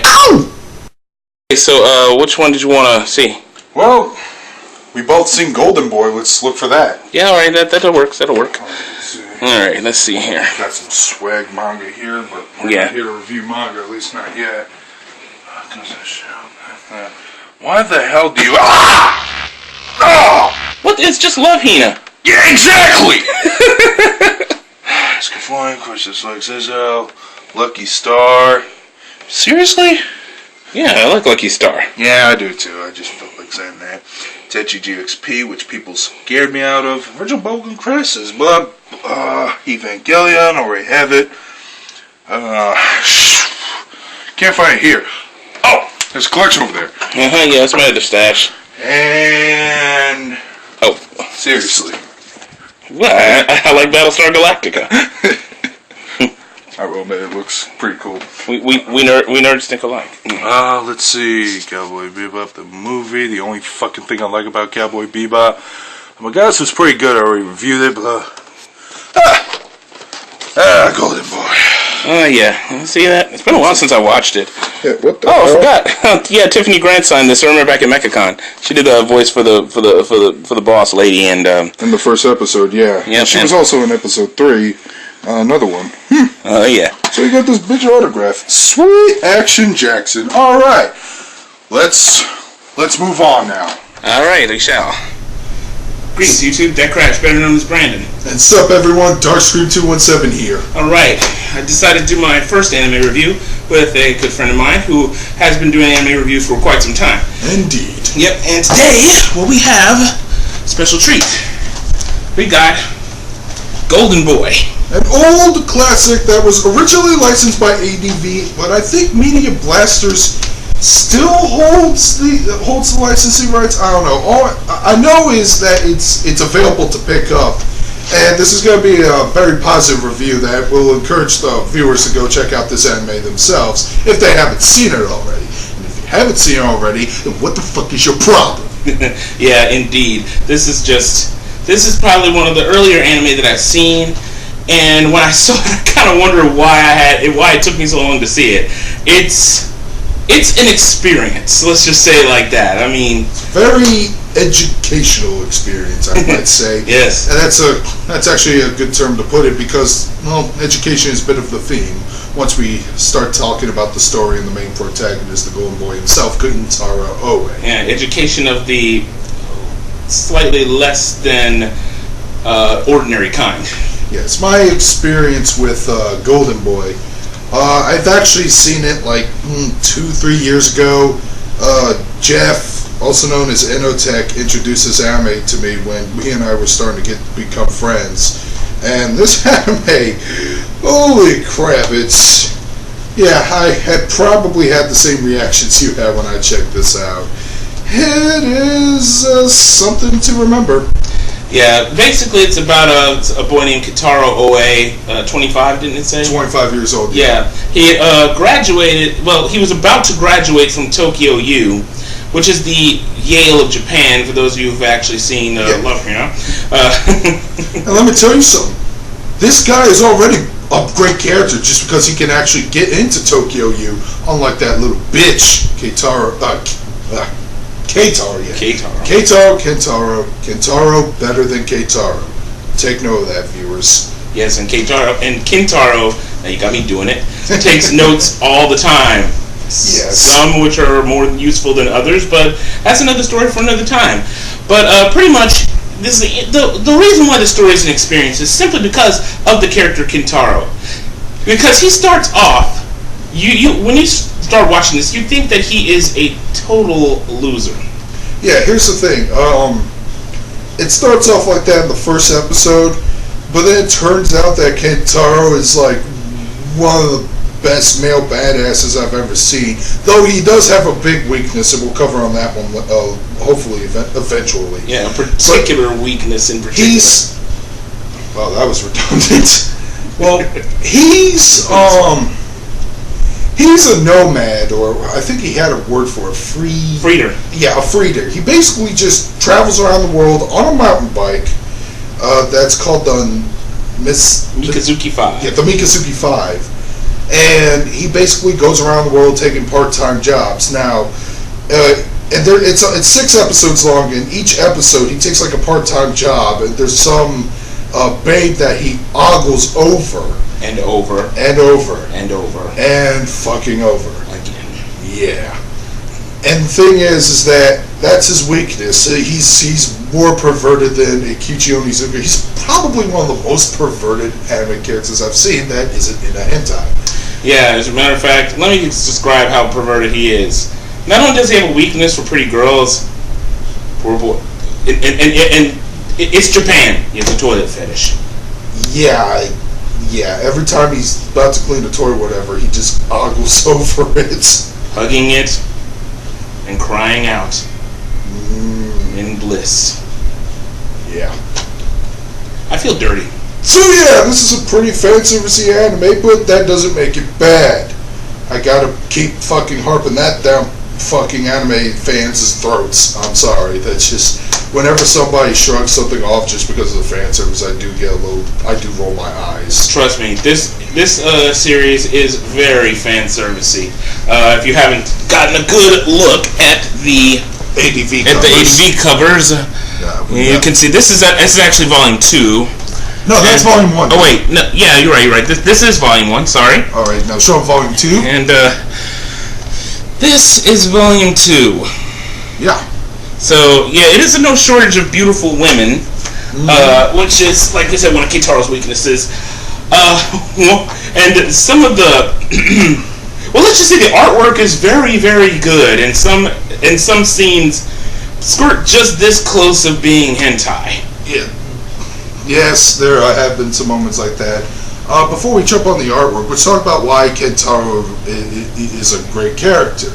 Ow! So, which one did you want to see? Well, we both seen Golden Boy. Let's look for that. Yeah, all right, that'll work. That'll work. All right, let's see here. Got some swag manga here, but we're not here to review manga, at least not yet. Why the hell do you... What? It's just Love Hina. Yeah, exactly! It's flying, questions like Zizzo, Lucky Star. Seriously? Yeah, I like Lucky Star. Yeah, I do too. I just felt like saying that. Tetchy GXP, which people scared me out of. Original Bogan Crisis, but Evangelion, already have it. Can't find it here. Oh, there's a collection over there. Yeah, it's my other stash. And... Oh. Seriously. Well, I like Battlestar Galactica. I will admit, it looks pretty cool. We nerds think alike. Let's see. Cowboy Bebop, the movie. The only fucking thing I like about Cowboy Bebop. Oh my god, this was pretty good. I already reviewed it, but... Golden Boy. Oh, yeah. See that? It's been a while since I watched it. Yeah, what the hell? I forgot. Yeah, Tiffany Grant signed this. I remember back at MechaCon. She did a voice for the boss lady, and in the first episode, yeah. Yeah, she was also in episode 3. Another one. Oh, yeah. So you got this bitch autograph. Sweet Action Jackson. All right. Let's move on now. All right, we shall. Greetings, YouTube. DecKrash, better known as Brandon. And sup, everyone. Darkscream 217 here. Alright, I decided to do my first anime review with a good friend of mine who has been doing anime reviews for quite some time. Indeed. Yep, and today, what we have, special treat. We got Golden Boy. An old classic that was originally licensed by ADV, but I think Media Blasters still holds the licensing rights. I don't know. All I know is that it's available to pick up, and this is going to be a very positive review that will encourage the viewers to go check out this anime themselves if they haven't seen it already. And if you haven't seen it already, then what the fuck is your problem? Yeah, indeed. This is probably one of the earlier anime that I've seen, and when I saw it, I kind of wondered why it took me so long to see it. It's an experience, let's just say it like that. I mean, very educational experience, I might say. Yes. And that's actually a good term to put it, because, well, education is a bit of the theme once we start talking about the story and the main protagonist, the Golden Boy himself, Kentaro Oe. Yeah, education of the slightly less than ordinary kind. Yes, my experience with Golden Boy, I've actually seen it like 2-3 years ago. Jeff, also known as Inotech, introduced this anime to me when me and I were starting to become friends. And this anime, holy crap, I had probably had the same reactions you had when I checked this out. It is something to remember. Yeah, basically it's about a boy named Kentaro Oe, 25, didn't it say? 25 years old. Yeah. He graduated, well, he was about to graduate from Tokyo U, which is the Yale of Japan, for those of you who've actually seen Love Hina. And let me tell you something. This guy is already a great character just because he can actually get into Tokyo U, unlike that little bitch, Kentaro, Kentaro, better than Keitaro. Take note of that, viewers. Yes, and Kentaro, now you got me doing it, takes notes all the time. Yes. Some which are more useful than others, but that's another story for another time. But pretty much, this is the reason why the story is an experience is simply because of the character Kentaro. Because he starts off, when you start watching this, you think that he is a total loser. Yeah, here's the thing. It starts off like that in the first episode, but then it turns out that Kentaro is like one of the best male badasses I've ever seen. Though he does have a big weakness, and we'll cover on that one hopefully eventually. Yeah, a particular weakness in particular. Well, that was redundant. Well, he's a nomad, or I think he had a word for it, freeder. Yeah, a freeder. He basically just travels around the world on a mountain bike. That's called the Mikazuki 5. Yeah, the Mikazuki 5. and he basically goes around the world taking part-time jobs. Now, and it's 6 episodes long, and each episode he takes like a part-time job, and there's some babe that he ogles over. And over. And over. And over. And fucking over. Again. Yeah. And the thing is that that's his weakness. He's more perverted than Kichi Onizuka. He's probably one of the most perverted anime characters I've seen that isn't in a hentai. Yeah, as a matter of fact, let me describe how perverted he is. Not only does he have a weakness for pretty girls, poor boy, and it's Japan. He has a toilet fetish. Yeah. Every time he's about to clean the toilet or whatever, he just ogles over it. Hugging it and crying out in bliss. Yeah. I feel dirty. So yeah, this is a pretty fan-servicey anime, but that doesn't make it bad. I gotta keep fucking harping that down fucking anime fans' throats. I'm sorry. That's just, whenever somebody shrugs something off just because of the fan service, I do roll my eyes. Trust me, this series is very fan servicey. If you haven't gotten a good look at the ADV covers, you can see this is actually volume 2. No, that's volume 1. Oh wait, no, yeah, you're right. This is volume 1. Sorry. All right, now show volume 2. And this is volume 2. Yeah. So yeah, it is no shortage of beautiful women, which is, like I said, one of Kitaro's weaknesses. And some of the well, let's just say the artwork is very, very good, and some scenes skirt just this close of being hentai. Yeah. Yes, there have been some moments like that. Before we jump on the artwork, let's talk about why Kentaro is a great character.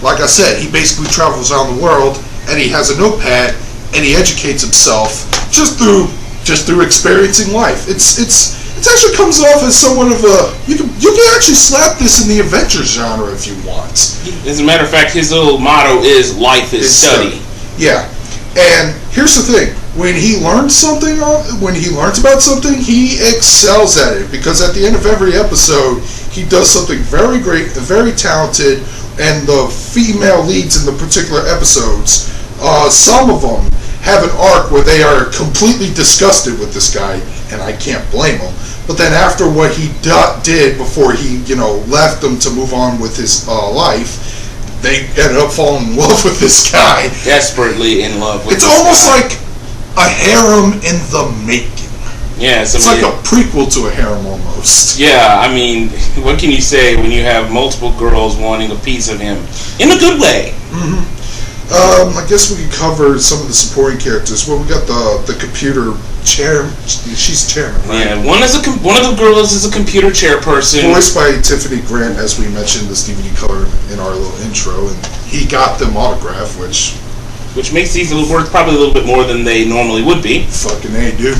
Like I said, he basically travels around the world, and he has a notepad, and he educates himself just through experiencing life. It actually comes off as somewhat of a, you can actually slap this in the adventure genre if you want. As a matter of fact, his little motto is "Life is study." Yeah, and here's the thing: when he learns about something, he excels at it, because at the end of every episode, he does something very great, very talented, and the female leads in the particular episodes, some of them have an arc where they are completely disgusted with this guy, and I can't blame them. But then after what he did before he, left them to move on with his life, they ended up falling in love with this guy. Desperately in love with this guy. It's almost like a harem in the making. Yeah, it's like a prequel to a harem almost. Yeah, I mean, what can you say when you have multiple girls wanting a piece of him? In a good way. Mm-hmm. I guess we could cover some of the supporting characters. Well, we got the computer chair. She's chairman, right? Yeah, one of the girls is a computer chairperson. Voiced by Tiffany Grant, as we mentioned this DVD cover in our little intro, and he got them autographed, which makes these worth probably a little bit more than they normally would be. Fucking A, dude.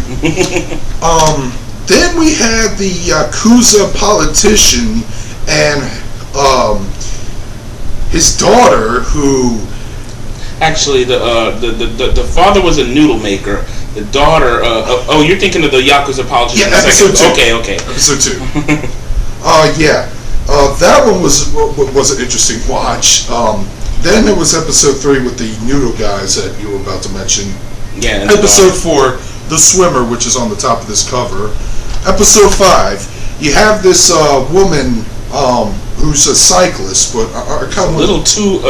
Then we had the Yakuza politician and his daughter, who... Actually, the father was a noodle maker. The daughter... you're thinking of the Yakuza politician. Yeah, episode 2. Okay. Episode 2. Yeah. That one was an interesting watch. Then there was episode 3 with the noodle guys that you were about to mention. Yeah. Episode 4, the swimmer, which is on the top of this cover. Episode 5, you have this woman who's a cyclist, but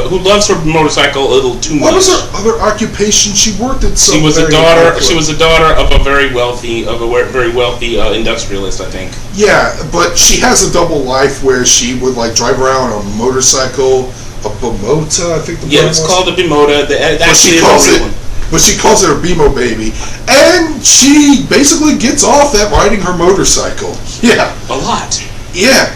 who loves her motorcycle a little too much. What was her other occupation? She worked at some. She was a daughter of a very wealthy industrialist, I think. Yeah, but she has a double life where she would drive around on a motorcycle. A Bimota, I think the yeah, it's called a Bimota. But she calls it a Bimo baby, and she basically gets off at riding her motorcycle. Yeah, a lot. Yeah,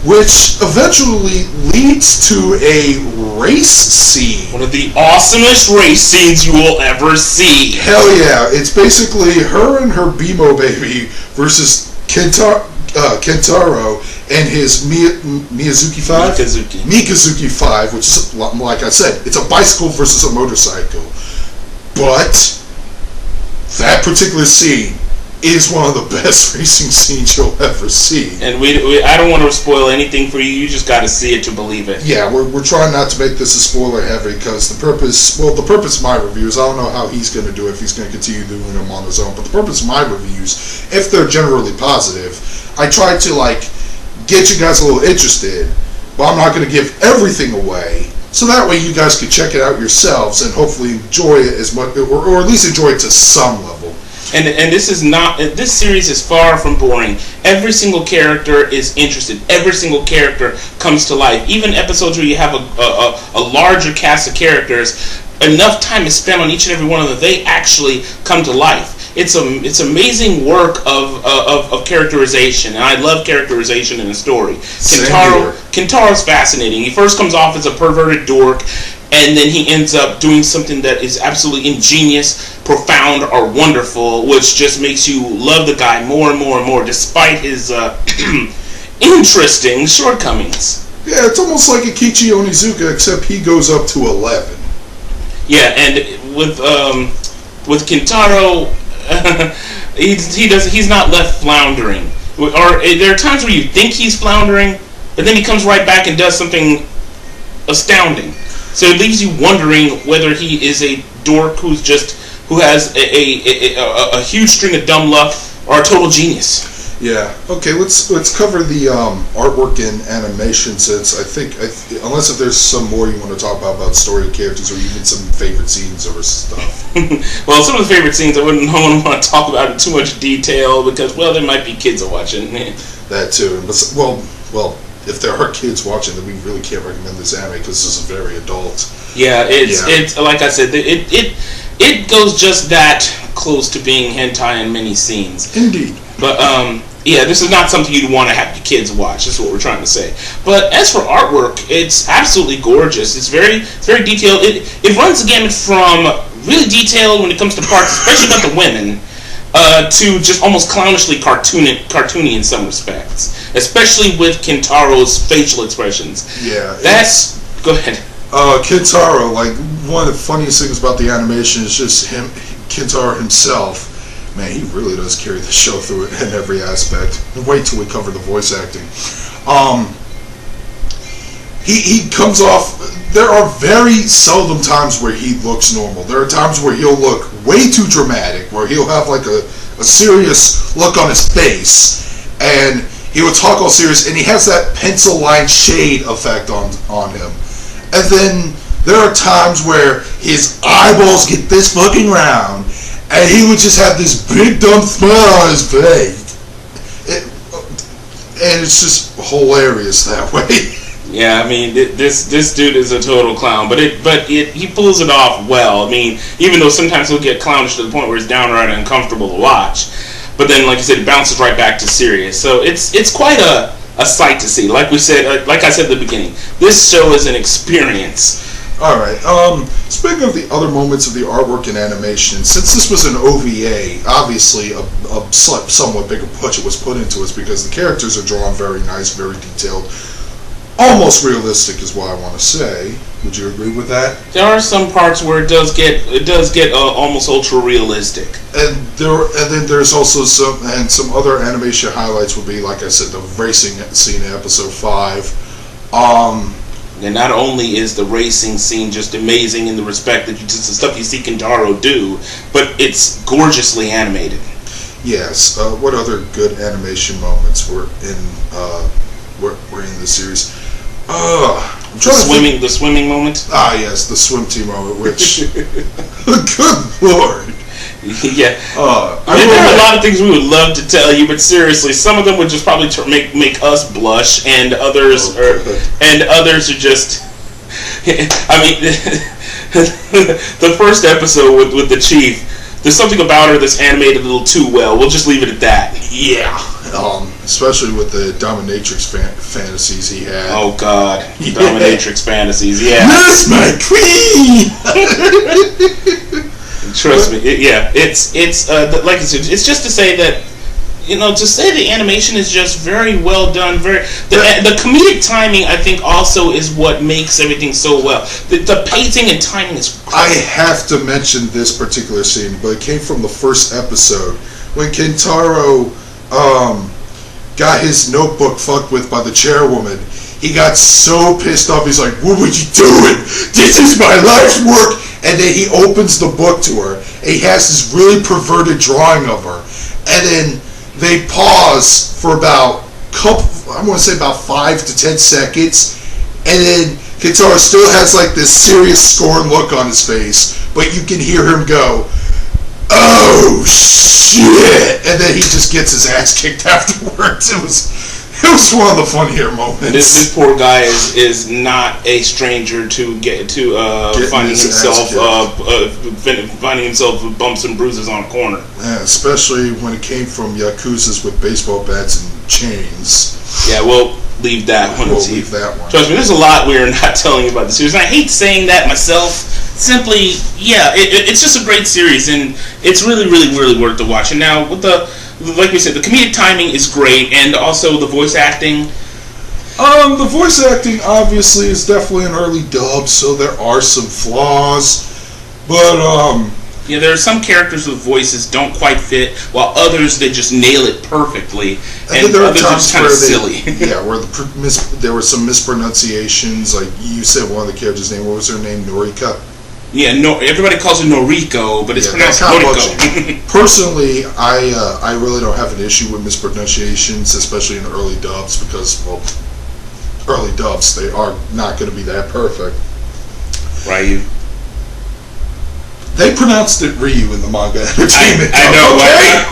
which eventually leads to a race scene. One of the awesomest race scenes you will ever see. Hell yeah! It's basically her and her Bimo baby versus Kentaro and his Mikazuki 5, which is, like I said, it's a bicycle versus a motorcycle. But that particular scene, is one of the best racing scenes you'll ever see. And I don't want to spoil anything for you. You just got to see it to believe it. Yeah, we're trying not to make this a spoiler heavy because the purpose of my reviews, I don't know how he's going to do it, if he's going to continue doing them on his own, but the purpose of my reviews, if they're generally positive, I try to get you guys a little interested, but I'm not going to give everything away. So that way you guys can check it out yourselves and hopefully enjoy it as much, or at least enjoy it to some level. And this series is far from boring. Every single character is interested. Every single character comes to life. Even episodes where you have a larger cast of characters, enough time is spent on each and every one of them, they actually come to life. It's amazing work of characterization, and I love characterization in a story. Kintaro's fascinating. He first comes off as a perverted dork, and then he ends up doing something that is absolutely ingenious, profound, or wonderful, which just makes you love the guy more and more and more, despite his interesting shortcomings. Yeah, it's almost like Ikichi Onizuka, except he goes up to 11. Yeah, and with Kintaro, he's not left floundering. Or there are times where you think he's floundering, but then he comes right back and does something astounding. So it leaves you wondering whether he is a dork who has a huge string of dumb luck, or a total genius. Yeah. Okay. Let's cover the artwork and animation, since I think unless if there's some more you want to talk about story of characters, or even some favorite scenes or stuff. Well, some of the favorite scenes I wouldn't want to talk about in too much detail because, well, there might be kids watching. That too. But well. If there are kids watching, then we really can't recommend this anime because this is very adult. Yeah, it's like I said, it goes just that close to being hentai in many scenes. Indeed. But yeah, this is not something you'd want to have your kids watch. That's what we're trying to say. But as for artwork, it's absolutely gorgeous. It's very detailed. It runs the gamut from really detailed when it comes to parts, especially about the women, to just almost clownishly cartoony in some respects, especially with Kintaro's facial expressions. Yeah. Go ahead. Kintaro, one of the funniest things about the animation is just Kintaro himself. Man, he really does carry the show through it in every aspect. And wait till we cover the voice acting. He comes off. There are very seldom times where he looks normal. There are times where he'll look way too dramatic, where he'll have a serious look on his face, and he would talk all serious, and he has that pencil line shade effect on him. And then there are times where his eyeballs get this fucking round, and he would just have this big dumb smile on his face. And it's just hilarious that way. Yeah, I mean, this dude is a total clown, but he pulls it off well. I mean, even though sometimes he'll get clownish to the point where it's downright uncomfortable to watch, but then, like you said, it bounces right back to serious. So it's quite a sight to see. Like we said, like I said at the beginning, this show is an experience. All right. Speaking of the other moments of the artwork and animation, since this was an OVA, obviously a somewhat bigger budget was put into it because the characters are drawn very nice, very detailed. Almost realistic is what I want to say. Would you agree with that? There are some parts where it does get almost ultra realistic. And then there's also some other animation highlights would be, like I said, the racing scene in episode 5. And not only is the racing scene just amazing in the respect that just the stuff you see Kintaro do, but it's gorgeously animated. Yes. What other good animation moments were in the series? The swimming moment. Ah, yes, the swim team moment. Which, good lord. Yeah. There are a lot of things we would love to tell you, but seriously, some of them would just probably make us blush, and others are just. I mean, the first episode with the chief. There's something about her that's animated a little too well. We'll just leave it at that. Yeah. Especially with the dominatrix fantasies he had. Oh God, dominatrix fantasies. Yeah. That's my queen. Trust me. It's like I said. It's just to say that, to say the animation is just very well done. The comedic timing, I think, also is what makes everything so well. The pacing and timing is great. I have to mention this particular scene, but it came from the first episode when Kentaro got his notebook fucked with by the chairwoman, he got so pissed off. He's like, "What would you doing? This is my life's work." And then he opens the book to her, and he has this really perverted drawing of her. And then they pause for about I want to say about 5 to 10 seconds, and then Kentaro still has like this serious scorn look on his face, but you can hear him go, "Oh shit!" And then he just gets his ass kicked afterwards. It was one of the funnier moments. This poor guy is not a stranger to finding himself with bumps and bruises on a corner. Yeah, especially when it came from Yakuzas with baseball bats and chains. Yeah, we'll leave that one. We'll leave that one. Trust me, there's a lot we're not telling you about the series, and I hate saying that myself. Simply, yeah, it's just a great series, and it's really, really, really worth the watch. And now, with like we said, the comedic timing is great, and also the voice acting. The voice acting obviously is definitely an early dub, so there are some flaws, but yeah, there are some characters with voices don't quite fit, while others they just nail it perfectly, and there others are just kind of silly. Yeah, where there were some mispronunciations. Like you said, one of the characters' name. What was her name? Norika. Yeah, everybody calls it Noriko, but it's pronounced Noriko. Personally, I really don't have an issue with mispronunciations, especially in early dubs, because, well, early dubs, they are not going to be that perfect. Ryu. They pronounced it Ryu in the manga entertainment. I know, okay?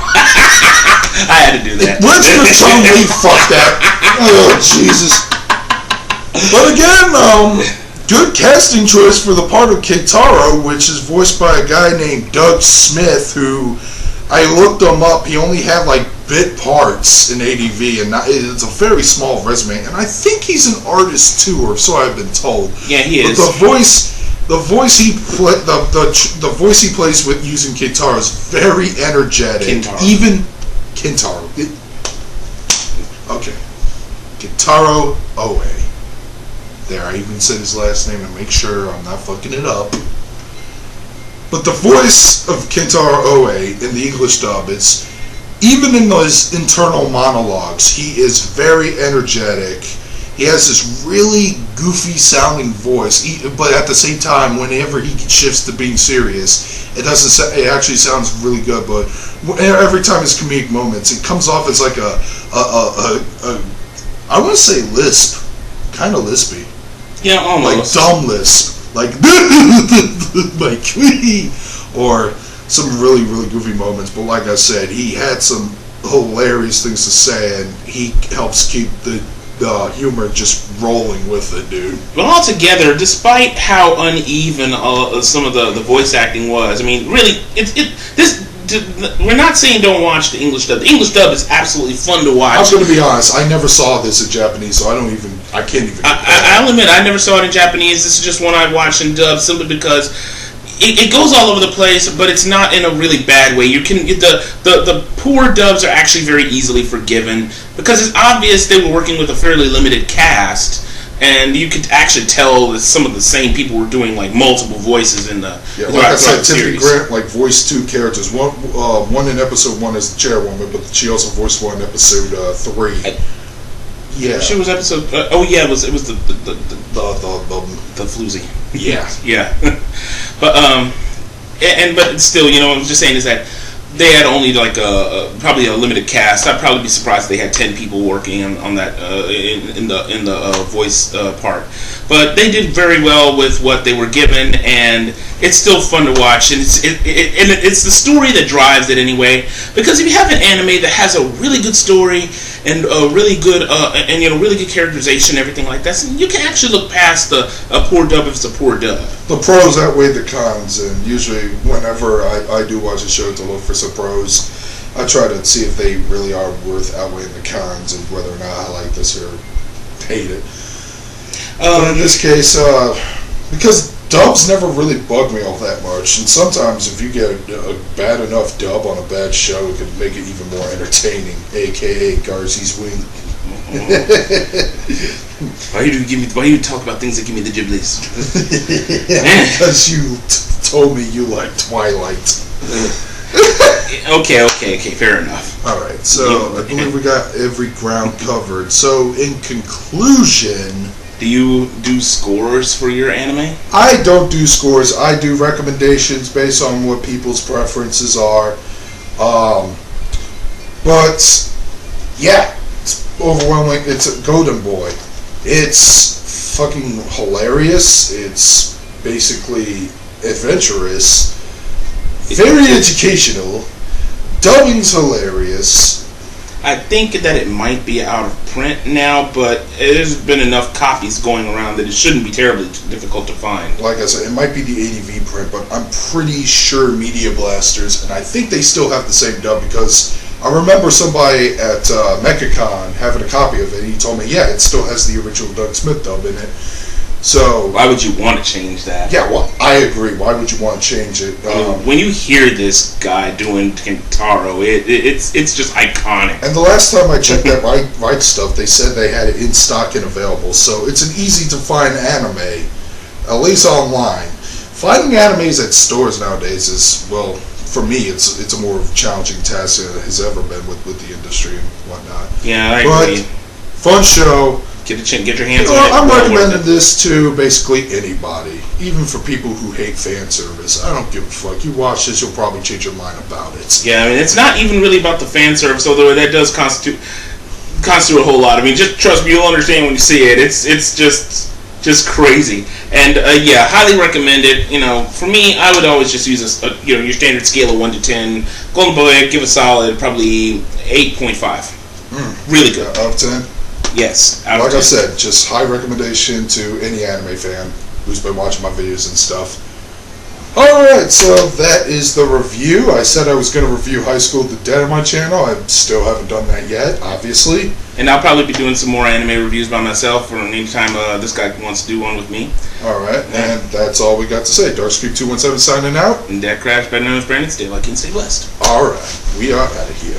I had to do that. Let's pretend we fucked that. Oh, Jesus. But again, good casting choice for the part of Kentaro, which is voiced by a guy named Doug Smith, who I looked him up. He only had like bit parts in ADV, and it's a very small resume. And I think he's an artist too, or so I've been told. Yeah, he is. But the voice he plays with using Kentaro is very energetic. Even Kentaro. Okay, Kentaro Oe. There, I even said his last name to make sure I'm not fucking it up. But the voice of Kentaro Oe in the English dub, it's even in those internal monologues, he is very energetic. He has this really goofy sounding voice, but at the same time, whenever he shifts to being serious, it actually sounds really good. But every time his comedic moments, it comes off as like I want to say lisp, kind of lispy. Yeah, almost. Like dumb lisp. Like, or some really, really goofy moments. But like I said, he had some hilarious things to say, and he helps keep the humor just rolling with it, dude. But altogether, despite how uneven some of the voice acting was, I mean, really, we're not saying don't watch the English dub. The English dub is absolutely fun to watch. I'm going to be honest. I never saw this in Japanese, so I can't even. I'll admit, I never saw it in Japanese. This is just one I watched in dub simply because it goes all over the place, but it's not in a really bad way. You can the poor dubs are actually very easily forgiven because it's obvious they were working with a fairly limited cast. And you could actually tell that some of the same people were doing like multiple voices in the like I said, Tiffany Grant like voiced two characters. One in episode 1 is the chairwoman, but she also voiced one in episode 3. Yeah, she was episode. It was the floozy. Yeah, yeah. But but still, I'm just saying is that they had only like probably a limited cast. I'd probably be surprised if they had 10 people working on that in the voice part. But they did very well with what they were given, and it's still fun to watch. And it's the story that drives it anyway. Because if you have an anime that has a really good story and a really good really good characterization, and everything like that, so you can actually look past a poor dub if it's a poor dub. The pros outweigh the cons, and usually whenever I do watch a show to look for some pros, I try to see if they really are worth outweighing the cons and whether or not I like this or hate it. But in this case, because dubs never really bug me all that much, and sometimes if you get a bad enough dub on a bad show, it can make it even more entertaining, aka Garzy's win. Why you talk about things that give me the giblies? Because you told me you like Twilight. Okay, fair enough. All right, so I believe we got every ground covered. So, in conclusion, do you do scores for your anime? I don't do scores. I do recommendations based on what people's preferences are. But yeah, it's overwhelming. It's a Golden Boy. It's fucking hilarious. It's basically adventurous, very educational. Dubbing's hilarious. I think that it might be out of print now, but there's been enough copies going around that it shouldn't be terribly difficult to find. Like I said, it might be the ADV print, but I'm pretty sure Media Blasters, and I think they still have the same dub, because I remember somebody at MechaCon having a copy of it, and he told me, yeah, it still has the original Doug Smith dub in it. So why would you want to change that? Yeah, well, I agree. Why would you want to change it? When you hear this guy doing Kentaro, it's just iconic. And the last time I checked that right stuff, they said they had it in stock and available. So it's an easy to find anime, at least online. Finding animes at stores nowadays is, well, for me, it's a more challenging task than it has ever been with the industry and whatnot. Yeah, I agree. Fun show. Get your hands on it. I'm recommending this to basically anybody, even for people who hate fan service. I don't give a fuck. You watch this, you'll probably change your mind about it. Yeah, I mean, it's not even really about the fan service, although that does constitute a whole lot. I mean, just trust me, you'll understand when you see it. It's just crazy. And yeah, highly recommend it. You know, for me, I would always just use your standard scale of 1 to 10. Golden Boy, give a solid probably 8.5. Really good. Out of 10. Yes. Like I said, just high recommendation to any anime fan who's been watching my videos and stuff. Alright, so that is the review. I said I was going to review High School of the Dead on my channel. I still haven't done that yet, obviously. And I'll probably be doing some more anime reviews by myself, or anytime this guy wants to do one with me. Alright, and that's all we got to say. Darkscream 217 signing out. And DecKrash, better known as Brandon. Stay lucky and stay blessed. Alright, we are out of here.